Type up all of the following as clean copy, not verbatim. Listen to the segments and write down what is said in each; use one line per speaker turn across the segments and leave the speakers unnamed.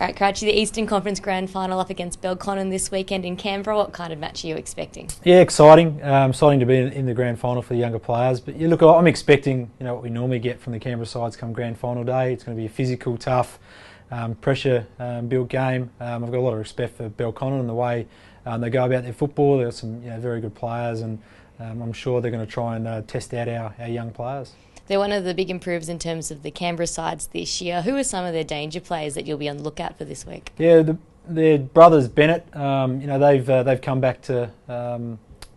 Right, Crouchy, the Eastern Conference Grand Final up against Belconnen this weekend in Canberra. What kind of match are you expecting?
Yeah, exciting. Exciting to be in the Grand Final for the younger players. But yeah, look, I'm expecting what we normally get from the Canberra sides come Grand Final day. It's going to be a physical, tough, pressure built game. I've got a lot of respect for Belconnen and the way they go about their football. They've got some very good players, and I'm sure they're going to try and test out our young players.
They're one of the big improvers in terms of the Canberra sides this year. Who are some of their danger players that you'll be on the lookout for this week?
Yeah, their brothers Bennett. They've come back to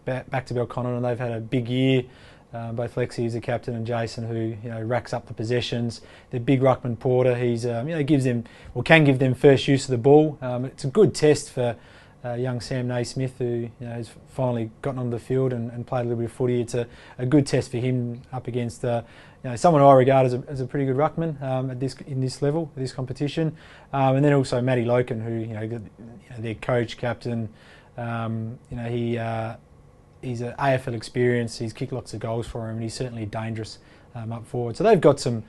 Belconnen, and they've had a big year. Both Lexi, who's the captain, and Jason, who racks up the possessions. The big ruckman Porter, he's can give them first use of the ball. It's a good test for young Sam Naismith, who has finally gotten onto the field and played a little bit of footy. It's a good test for him up against someone I regard as a pretty good ruckman in this level, this competition. And then also Matty Loken, who their coach, captain. He's an AFL experience. He's kicked lots of goals for him, and he's certainly dangerous up forward. So they've got some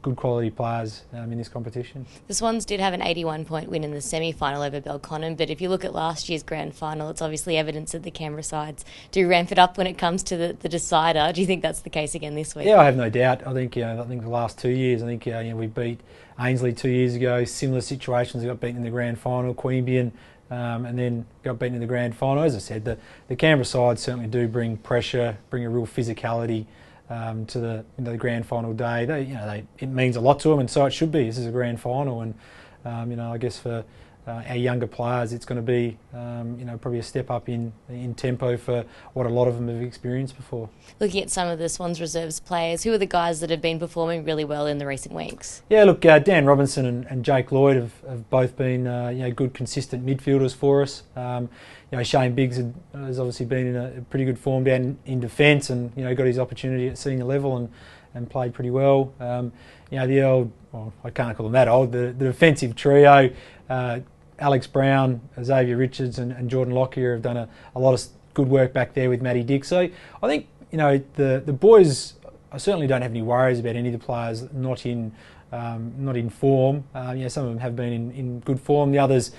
good quality players in this competition.
The Swans did have an 81-point win in the semi-final over Belconnen, but if you look at last year's grand final, it's obviously evidence that the Canberra sides do ramp it up when it comes to the decider. Do you think that's the case again this week?
Yeah, I have no doubt. I think the last 2 years, we beat Ainslie 2 years ago. Similar situations, we got beaten in the grand final, Queanbeyan, and then got beaten in the grand final. As I said, the Canberra sides certainly do bring pressure, bring a real physicality to the grand final day. It means a lot to them, and so it should be. This is a grand final, and I guess for our younger players, it's going to be probably a step up in tempo for what a lot of them have experienced before.
Looking at some of the Swans reserves players, who are the guys that have been performing really well in the recent weeks?
Yeah, look, Dan Robinson and Jake Lloyd have both been good, consistent midfielders for us. Shane Biggs has obviously been in a pretty good form down in defence, and got his opportunity at senior level and played pretty well. The old, well, I can't call them that old, the defensive trio. Alex Brown, Xavier Richards and Jordan Lockyer have done a lot of good work back there with Matty Dick. So I think the boys, I certainly don't have any worries about any of the players not in form. Some of them have been in good form. The others,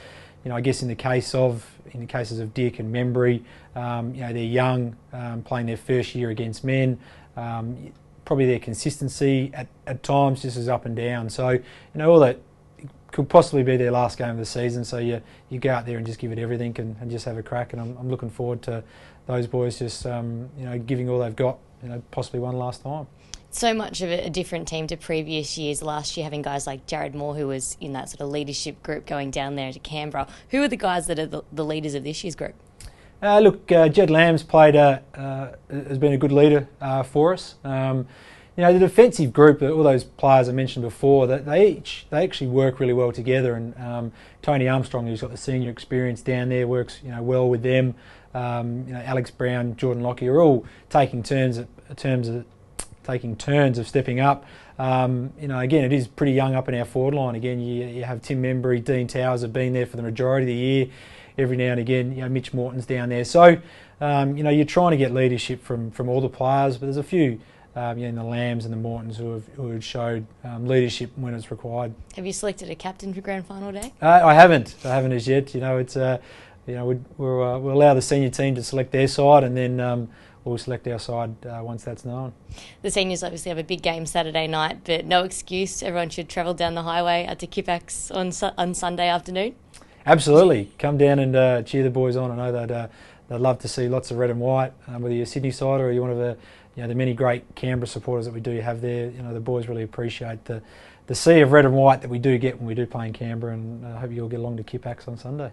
I guess in the cases of Dick and Membry, they're young, playing their first year against men. Probably their consistency at times just is up and down. So all that could possibly be their last game of the season. So you go out there and just give it everything and just have a crack. And I'm looking forward to those boys just giving all they've got, possibly one last time.
So much of a different team to previous years. Last year having guys like Jared Moore, who was in that sort of leadership group going down there to Canberra. Who are the guys that are the leaders of this year's group?
Jed Lamb's has been a good leader for us. The defensive group, all those players I mentioned before, that they actually work really well together. And Tony Armstrong, who's got the senior experience down there, works well with them. Alex Brown, Jordan Lockyer are all taking turns of stepping up. Again, it is pretty young up in our forward line. Again, you have Tim Membry, Dean Towers have been there for the majority of the year. Every now and again, Mitch Morton's down there. So, you're trying to get leadership from all the players, but there's a few, in the Lambs and the Mortons who have showed leadership when it's required.
Have you selected a captain for Grand Final day?
I haven't as yet. We'll allow the senior team to select their side, and then we'll select our side once that's known.
The seniors obviously have a big game Saturday night, but no excuse. Everyone should travel down the highway to Kipax on Sunday afternoon.
Absolutely. Come down and cheer the boys on. I know they'd love to see lots of red and white, whether you're a Sydney side or you're one of the many great Canberra supporters that we do have there. The boys really appreciate the sea of red and white that we do get when we do play in Canberra, and I hope you all get along to Kipax on Sunday.